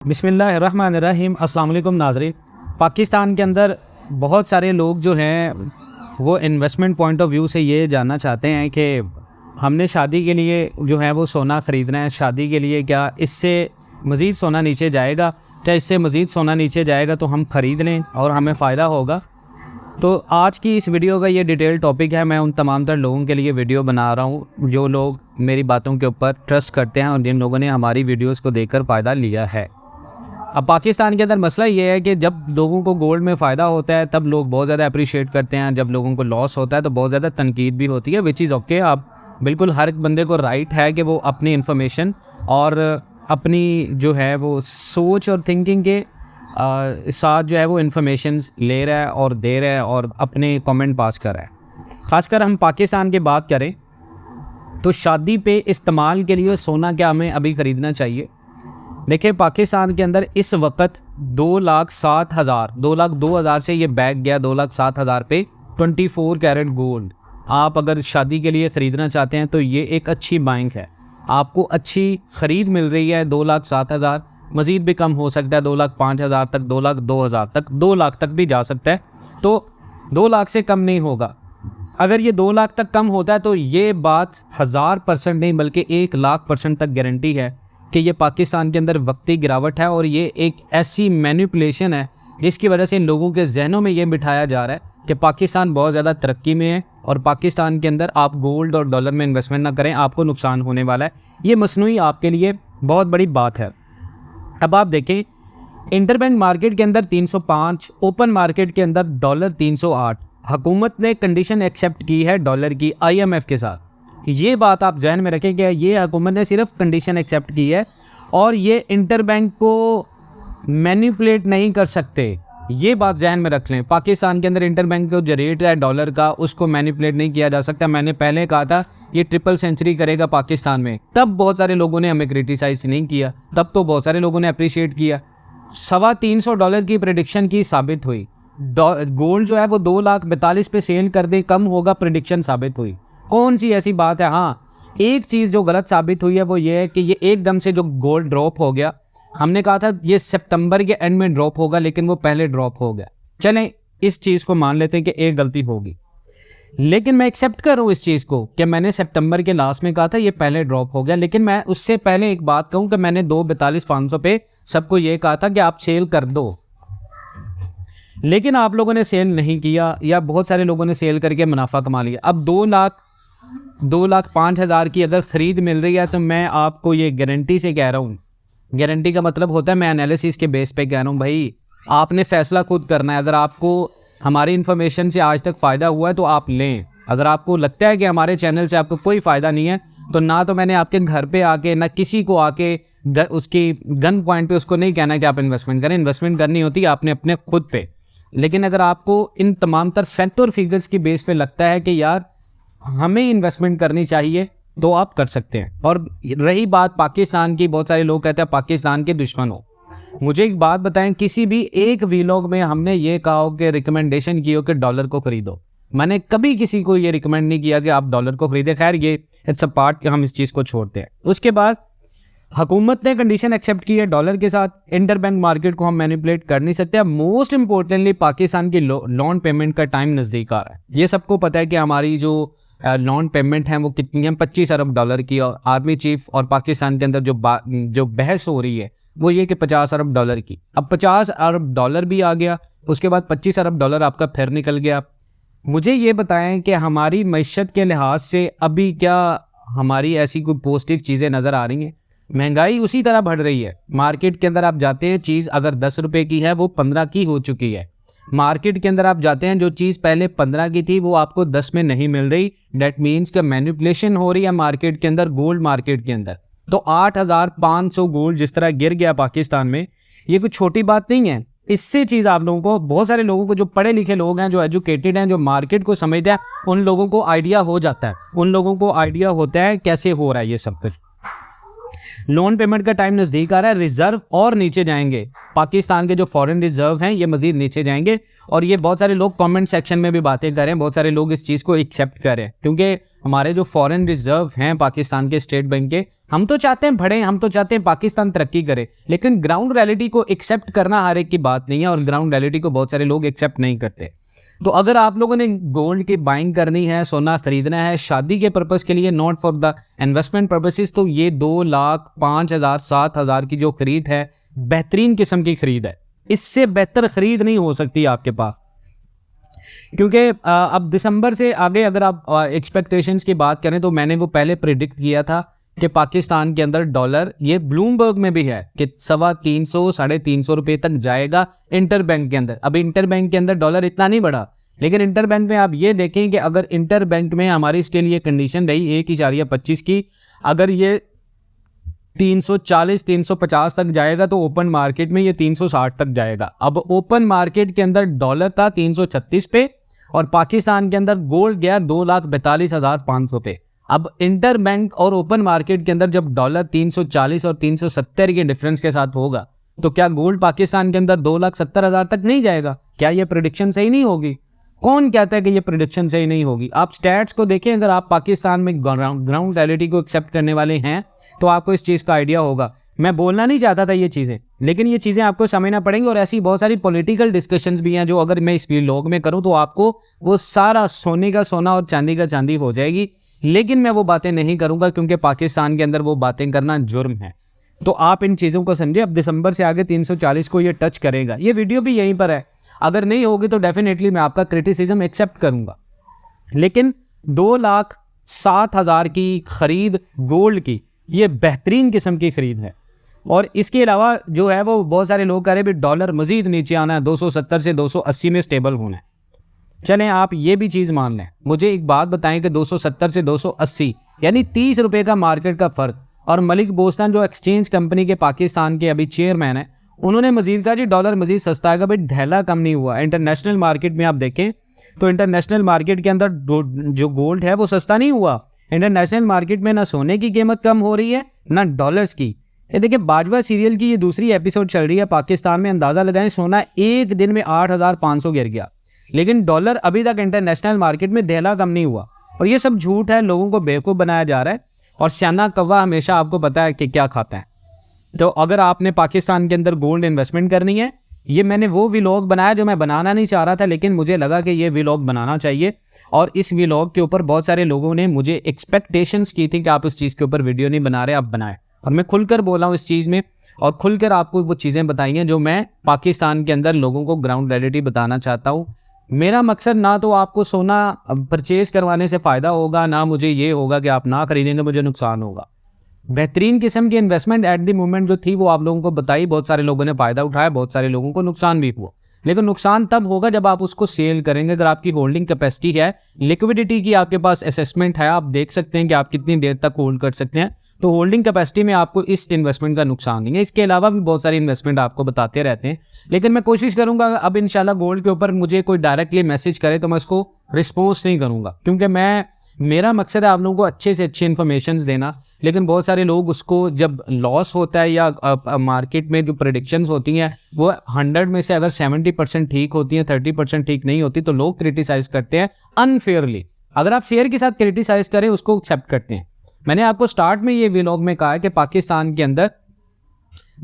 बिस्मिल्लाहिर्रहमानिर्रहीम। अस्सलाम वालेकुम नाज़रीन। पाकिस्तान के अंदर बहुत सारे लोग जो हैं वो इन्वेस्टमेंट पॉइंट ऑफ व्यू से ये जानना चाहते हैं कि हमने शादी के लिए जो है वो सोना ख़रीदना है। शादी के लिए क्या इससे मज़ीद सोना नीचे जाएगा? क्या इससे मज़ीद सोना नीचे जाएगा तो हम ख़रीद लें और हमें फ़ायदा होगा? तो आज की इस वीडियो का ये डिटेल टॉपिक है। मैं उन तमाम तर लोगों के लिए वीडियो बना रहा हूँ जो लोग मेरी बातों के ऊपर ट्रस्ट करते हैं और जिन लोगों ने हमारी वीडियोस को देखकर फ़ायदा लिया है। अब पाकिस्तान के अंदर मसला ये है कि जब लोगों को गोल्ड में फ़ायदा होता है तब लोग बहुत ज़्यादा अप्रिशिएट करते हैं, जब लोगों को लॉस होता है तो बहुत ज़्यादा तनकीद भी होती है, विच इज़ ओके। आप बिल्कुल हर एक बंदे को राइट है कि वो अपनी इन्फॉर्मेशन और अपनी जो है वो सोच और थिंकिंग के साथ जो है वो इन्फॉर्मेशंस ले रहा है और दे रहा है और अपने कमेंट पास कर रहा है। ख़ासकर हम पाकिस्तान की बात करें तो शादी पे इस्तेमाल के लिए सोना क्या हमें अभी ख़रीदना चाहिए? देखिए, पाकिस्तान के अंदर इस वक्त 2,07,000 से ये बैग गया 2,07,000 पे 24 कैरेट गोल्ड। आप अगर शादी के लिए ख़रीदना चाहते हैं तो ये एक अच्छी बाइंग है, आपको अच्छी ख़रीद मिल रही है। 2,07,000 मज़ीद भी कम हो सकता है, 2,05,000 तक, 2,02,000 तक, 2 लाख तक भी जा सकता है। तो 2 लाख से कम नहीं होगा। अगर ये 2 लाख तक कम होता है तो ये बात 1000% नहीं बल्कि 1,00,000% तक गारंटी है कि ये पाकिस्तान के अंदर वक्ती गिरावट है और ये एक ऐसी मैनिपुलेशन है जिसकी वजह से इन लोगों के जहनों में ये बिठाया जा रहा है कि पाकिस्तान बहुत ज़्यादा तरक्की में है और पाकिस्तान के अंदर आप गोल्ड और डॉलर में इन्वेस्टमेंट ना करें, आपको नुकसान होने वाला है। ये मसनूई आपके लिए बहुत बड़ी बात है। अब आप देखें, इंटरबैंक मार्केट के अंदर 305, ओपन मार्केट के अंदर डॉलर 308। हुकूमत ने कंडीशन एक्सेप्ट की है डॉलर की IMF के साथ। ये बात आप जहन में रखें कि ये हुकूमत ने सिर्फ कंडीशन एक्सेप्ट की है और ये इंटरबैंक को मैनिपुलेट नहीं कर सकते। ये बात जहन में रख लें। पाकिस्तान के अंदर इंटरबैंक का जो रेट है डॉलर का उसको मैनिपुलेट नहीं किया जा सकता। मैंने पहले कहा था ये ट्रिपल सेंचुरी करेगा पाकिस्तान में, तब बहुत सारे लोगों ने हमें क्रिटिसाइज नहीं किया, तब तो बहुत सारे लोगों ने अप्रिशिएट किया। $350 की प्रेडिक्शन की साबित हुई। गोल्ड जो है वो 2,42,000 पे सेल कर दे कम होगा, प्रेडिक्शन साबित हुई। कौन सी ऐसी बात है? हाँ, एक चीज़ जो गलत साबित हुई है वो ये है कि ये एकदम से जो गोल्ड ड्रॉप हो गया, हमने कहा था ये सितंबर के एंड में ड्रॉप होगा लेकिन वो पहले ड्रॉप हो गया। चलें इस चीज़ को मान लेते हैं कि एक गलती होगी, लेकिन मैं एक्सेप्ट कर रहा हूँ इस चीज़ को कि मैंने सितंबर के लास्ट में कहा था ये पहले ड्रॉप हो गया। लेकिन मैं उससे पहले एक बात कहूँ कि मैंने 2,42,500 पे सबको ये कहा था कि आप सेल कर दो, लेकिन आप लोगों ने सेल नहीं किया या बहुत सारे लोगों ने सेल करके मुनाफा कमा लिया। अब 2,05,000 की अगर ख़रीद मिल रही है तो मैं आपको ये गारंटी से कह रहा हूँ, गारंटी का मतलब होता है मैं एनालिसिस के बेस पे कह रहा हूँ, भाई आपने फ़ैसला खुद करना है। अगर आपको हमारी इन्फॉर्मेशन से आज तक फ़ायदा हुआ है तो आप लें। अगर आपको लगता है कि हमारे चैनल से आपको कोई फ़ायदा नहीं है तो ना तो मैंने आपके घर पे आके ना किसी को आके उसकी गन पॉइंट पे उसको नहीं कहना कि आप इन्वेस्टमेंट करें। इन्वेस्टमेंट करनी होती है आपने अपने खुद पे। लेकिन अगर आपको इन तमाम तर फैक्ट और फिगर्स की बेस पे लगता है कि यार हमें इन्वेस्टमेंट करनी चाहिए तो आप कर सकते हैं। और रही बात पाकिस्तान की, बहुत सारे लोग कहते हैं पाकिस्तान के दुश्मन हो। मुझे एक बात बताएं, किसी भी एक वीलॉग में हमने ये कहा हो कि रिकमेंडेशन की हो कि डॉलर को खरीदो? मैंने कभी किसी को ये रिकमेंड नहीं किया कि आप डॉलर को खरीदें। खैर ये इट्स अ पार्ट कि हम इस चीज़ को छोड़ते हैं। उसके बाद हुकूमत ने कंडीशन एक्सेप्ट की है डॉलर के साथ। इंटरबैंक मार्केट को हम मैनिपुलेट कर नहीं सकते। मोस्ट इंपॉर्टेंटली पाकिस्तान की लोन पेमेंट का टाइम नज़दीक आ रहा है। ये सबको पता है कि हमारी जो लोन पेमेंट है वो कितनी है, $25 अरब की। और आर्मी चीफ और पाकिस्तान के अंदर जो बहस हो रही है वो ये कि $50 अरब की। अब $50 अरब भी आ गया, उसके बाद $25 अरब आपका फिर निकल गया। मुझे ये बताएं कि हमारी मईशत के लिहाज से अभी क्या हमारी ऐसी कोई पॉजिटिव चीज़ें नज़र आ रही हैं? महंगाई उसी तरह बढ़ रही है। मार्केट के अंदर आप जाते हैं, चीज़ अगर 10 रुपये की है वो 15 की हो चुकी है। मार्केट के अंदर आप जाते हैं, जो चीज़ पहले 15 की थी वो आपको 10 में नहीं मिल रही। डेट मीन्स का मैनिपुलेशन हो रही है मार्केट के अंदर, गोल्ड मार्केट के अंदर। तो 8,500 गोल्ड जिस तरह गिर गया पाकिस्तान में, ये कोई छोटी बात नहीं है। इससे चीज़ आप लोगों को, बहुत सारे लोगों को, जो पढ़े लिखे लोग हैं, जो एजुकेटेड हैं, जो मार्केट को समझते हैं, उन लोगों को आइडिया हो जाता है, उन लोगों को आइडिया होता है कैसे हो रहा है ये सब कुछ। लोन पेमेंट का टाइम नज़दीक आ रहा है। रिजर्व और नीचे जाएंगे, पाकिस्तान के जो फॉरेन रिजर्व हैं ये मज़ीद नीचे जाएंगे। और ये बहुत सारे लोग कमेंट सेक्शन में भी बातें कर रहे हैं, बहुत सारे लोग इस चीज़ को एक्सेप्ट कर रहे हैं, क्योंकि हमारे जो फॉरेन रिजर्व हैं पाकिस्तान के स्टेट बैंक के हम तो चाहते हैं बढ़े, हम तो चाहते हैं पाकिस्तान तरक्की करे, लेकिन ग्राउंड रियलिटी को एक्सेप्ट करना हर एक की बात नहीं है और ग्राउंड रियलिटी को बहुत सारे लोग एक्सेप्ट नहीं करते। तो अगर आप लोगों ने गोल्ड की बाइंग करनी है, सोना खरीदना है शादी के पर्पस के लिए, not for the investment purposes, तो ये 2 लाख 5,000 7,000 की जो खरीद है बेहतरीन किस्म की खरीद है। इससे बेहतर खरीद नहीं हो सकती आपके पास, क्योंकि अब दिसंबर से आगे अगर आप एक्सपेक्टेशंस की बात करें तो मैंने वो पहले प्रिडिक्ट किया था कि पाकिस्तान के अंदर डॉलर, ये ब्लूमबर्ग में भी है कि 350 350 रुपये तक जाएगा इंटर बैंक के अंदर। अब इंटर बैंक के अंदर डॉलर इतना नहीं बढ़ा, लेकिन इंटर बैंक में आप ये देखें कि अगर इंटर बैंक में हमारी स्टिल ये कंडीशन रही 1.25 की, अगर ये 340 350 तक जाएगा तो ओपन मार्केट में ये 360 तक जाएगा। अब ओपन मार्केट के अंदर डॉलर था 336 पे और पाकिस्तान के अंदर गोल्ड गया 2,42,500 पे। अब इंटर बैंक और ओपन मार्केट के अंदर जब डॉलर 340 और 370 के डिफरेंस के साथ होगा तो क्या गोल्ड पाकिस्तान के अंदर 2,70,000 तक नहीं जाएगा? क्या ये प्रेडिक्शन सही नहीं होगी? कौन कहता है कि ये प्रेडिक्शन सही नहीं होगी? आप स्टैट्स को देखें, अगर आप पाकिस्तान में ग्राउंड रियलिटी को एक्सेप्ट करने वाले हैं तो आपको इस चीज़ का आइडिया होगा। मैं बोलना नहीं चाहता था ये चीज़ें, लेकिन ये चीज़ें आपको समझना पड़ेंगी। और ऐसी बहुत सारी पॉलिटिकल डिस्कशंस भी हैं जो अगर मैं इस व्लॉग में करूं तो आपको वो सारा सोने का सोना और चांदी का चांदी हो जाएगी, लेकिन मैं वो बातें नहीं करूंगा क्योंकि पाकिस्तान के अंदर वो बातें करना जुर्म है। तो आप इन चीज़ों को समझिए। अब दिसंबर से आगे 340 को ये टच करेगा। ये वीडियो भी यहीं पर है, अगर नहीं होगी तो डेफिनेटली मैं आपका क्रिटिसिज्म एक्सेप्ट करूंगा, लेकिन 2,07,000 की खरीद गोल्ड की ये बेहतरीन किस्म की खरीद है। और इसके अलावा जो है वो बहुत सारे लोग कह रहे हैं डॉलर मजीद नीचे आना है, 270 से 280 में स्टेबल होना है। चलें आप ये भी चीज़ मान लें, मुझे एक बात बताएं कि 270 से 280 यानी 30 रुपये का मार्केट का फ़र्क। और मलिक बोस्तान जो एक्सचेंज कंपनी के पाकिस्तान के अभी चेयरमैन हैं, उन्होंने मजीद कहा जी डॉलर मजीद सस्ता आएगा। भाई धैला कम नहीं हुआ। इंटरनेशनल मार्केट में आप देखें तो इंटरनेशनल मार्केट के अंदर जो गोल्ड है वो सस्ता नहीं हुआ। इंटरनेशनल मार्केट में ना सोने की कीमत कम हो रही है ना डॉलर्स की। ये देखिए बाजवा सीरियल की ये दूसरी एपिसोड चल रही है पाकिस्तान में। अंदाज़ा लगाएं सोना एक दिन में 8,500 गिर गया, लेकिन डॉलर अभी तक इंटरनेशनल मार्केट में धैला कम नहीं हुआ। और ये सब झूठ है, लोगों को बेवकूफ़ बनाया जा रहा है। और सियाना कौवा हमेशा आपको पता है कि क्या खाता है। तो अगर आपने पाकिस्तान के अंदर गोल्ड इन्वेस्टमेंट करनी है, ये मैंने वो व्लॉग बनाया जो मैं बनाना नहीं चाह रहा था, लेकिन मुझे लगा कि ये व्लॉग बनाना चाहिए। और इस व्लॉग के ऊपर बहुत सारे लोगों ने मुझे एक्सपेक्टेशंस की थी कि आप इस चीज़ के ऊपर वीडियो नहीं बना रहे, आप बनाएं। और मैं खुलकर बोला हूँ इस चीज़ में, और खुलकर आपको वो चीज़ें बताई हैं जो मैं पाकिस्तान के अंदर लोगों को ग्राउंड रियलिटी बताना चाहता हूँ। मेरा मकसद ना तो आपको सोना परचेज करवाने से फ़ायदा होगा, ना मुझे ये होगा कि आप ना खरीदेंगे मुझे नुकसान होगा। बेहतरीन किस्म की इन्वेस्टमेंट एट द मोमेंट जो थी वो आप लोगों को बताई, बहुत सारे लोगों ने फ़ायदा उठाया, बहुत सारे लोगों को नुकसान भी हुआ। लेकिन नुकसान तब होगा जब आप उसको सेल करेंगे। अगर आपकी होल्डिंग कैपेसिटी है, लिक्विडिटी की आपके पास असेसमेंट है, आप देख सकते हैं कि आप कितनी देर तक होल्ड कर सकते हैं, तो होल्डिंग कैपेसिटी में आपको इस इन्वेस्टमेंट का नुकसान नहीं है। इसके अलावा भी बहुत सारी इन्वेस्टमेंट आपको बताते रहते हैं, लेकिन मैं कोशिश करूंगा अब इंशाल्लाह गोल्ड के ऊपर मुझे कोई डायरेक्टली मैसेज करे तो मैं उसको रिस्पॉन्स नहीं करूंगा, क्योंकि मेरा मकसद है आप लोगों को अच्छे से अच्छी इन्फॉर्मेशन देना। लेकिन बहुत सारे लोग उसको जब लॉस होता है या मार्केट में जो प्रेडिक्शंस होती हैं वो 100 में से अगर 70% ठीक होती हैं, 30% ठीक नहीं होती, तो लोग क्रिटिसाइज करते हैं अनफेयरली। अगर आप फेयर के साथ क्रिटिसाइज करें उसको एक्सेप्ट करते हैं। मैंने आपको स्टार्ट में ये व्लॉग में कहा है कि पाकिस्तान के अंदर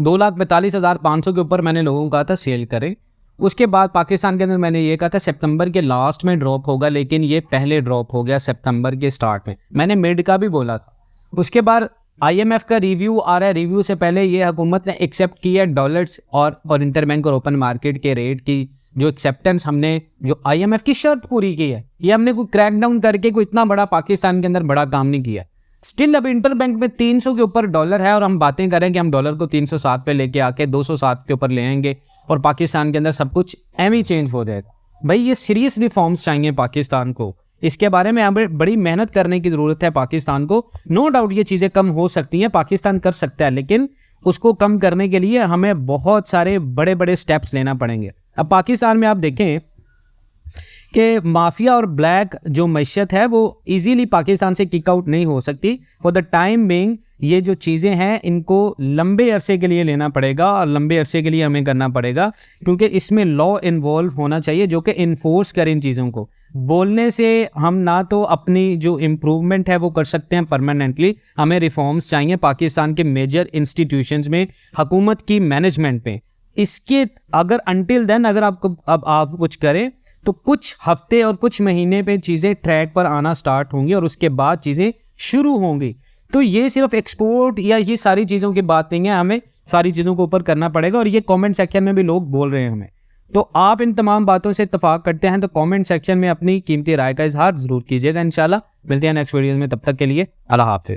2,42,500 के ऊपर मैंने लोगों को कहा था सेल करें। उसके बाद पाकिस्तान के अंदर मैंने ये कहा था सितंबर के लास्ट में ड्रॉप होगा, लेकिन ये पहले ड्रॉप हो गया सितंबर के स्टार्ट में। मैंने मिड का भी बोला था। उसके बाद IMF का रिव्यू आ रहा है। रिव्यू से पहले ये हुकूमत ने एक्सेप्ट किया है डॉलर्स और इंटरबैंक और ओपन मार्केट के रेट की जो एक्सेप्टेंस हमने जो IMF की शर्त पूरी की है। ये हमने कोई क्रैकडाउन करके कोई इतना बड़ा पाकिस्तान के अंदर बड़ा काम नहीं किया। स्टिल अब इंटरबैंक में 300 के ऊपर डॉलर है और हम बातें करें कि हम डॉलर को 307 पे लेके आके 207 के ऊपर ले आएंगे और पाकिस्तान के अंदर सब कुछ एम ही चेंज हो जाएगा। भाई ये सीरियस रिफॉर्म्स चाहिए पाकिस्तान को। इसके बारे में हमें बड़ी मेहनत करने की ज़रूरत है पाकिस्तान को। नो डाउट ये चीज़ें कम हो सकती हैं, पाकिस्तान कर सकता है, लेकिन उसको कम करने के लिए हमें बहुत सारे बड़े बड़े स्टेप्स लेना पड़ेंगे। अब पाकिस्तान में आप देखें कि माफिया और ब्लैक जो मैशत है वो इजीली पाकिस्तान से किक आउट नहीं हो सकती। फॉर द टाइम बिंग ये जो चीज़ें हैं इनको लंबे अरसे के लिए लेना पड़ेगा और लंबे अरसे के लिए हमें करना पड़ेगा, क्योंकि इसमें लॉ इन्वॉल्व होना चाहिए जो कि इन्फोर्स करे इन चीज़ों को। बोलने से हम ना तो अपनी जो इम्प्रूवमेंट है वो कर सकते हैं परमानेंटली, हमें रिफॉर्म्स चाहिए पाकिस्तान के मेजर इंस्टीट्यूशंस में, हुकूमत की मैनेजमेंट में। इसके अगर अनटिल देन अगर आप कुछ करें तो कुछ हफ्ते और कुछ महीने पे चीज़ें ट्रैक पर आना स्टार्ट होंगी और उसके बाद चीज़ें शुरू होंगी। तो ये सिर्फ एक्सपोर्ट या ये सारी चीज़ों की बात नहीं है, हमें सारी चीज़ों को ऊपर करना पड़ेगा। और ये कमेंट सेक्शन में भी लोग बोल रहे हैं हमें, तो आप इन तमाम बातों से इत्तेफाक करते हैं तो कमेंट सेक्शन में अपनी कीमती राय का इजहार ज़रूर कीजिएगा। इंशाल्लाह मिलते हैं नेक्स्ट वीडियो में, तब तक के लिए अल्लाह हाफिज़।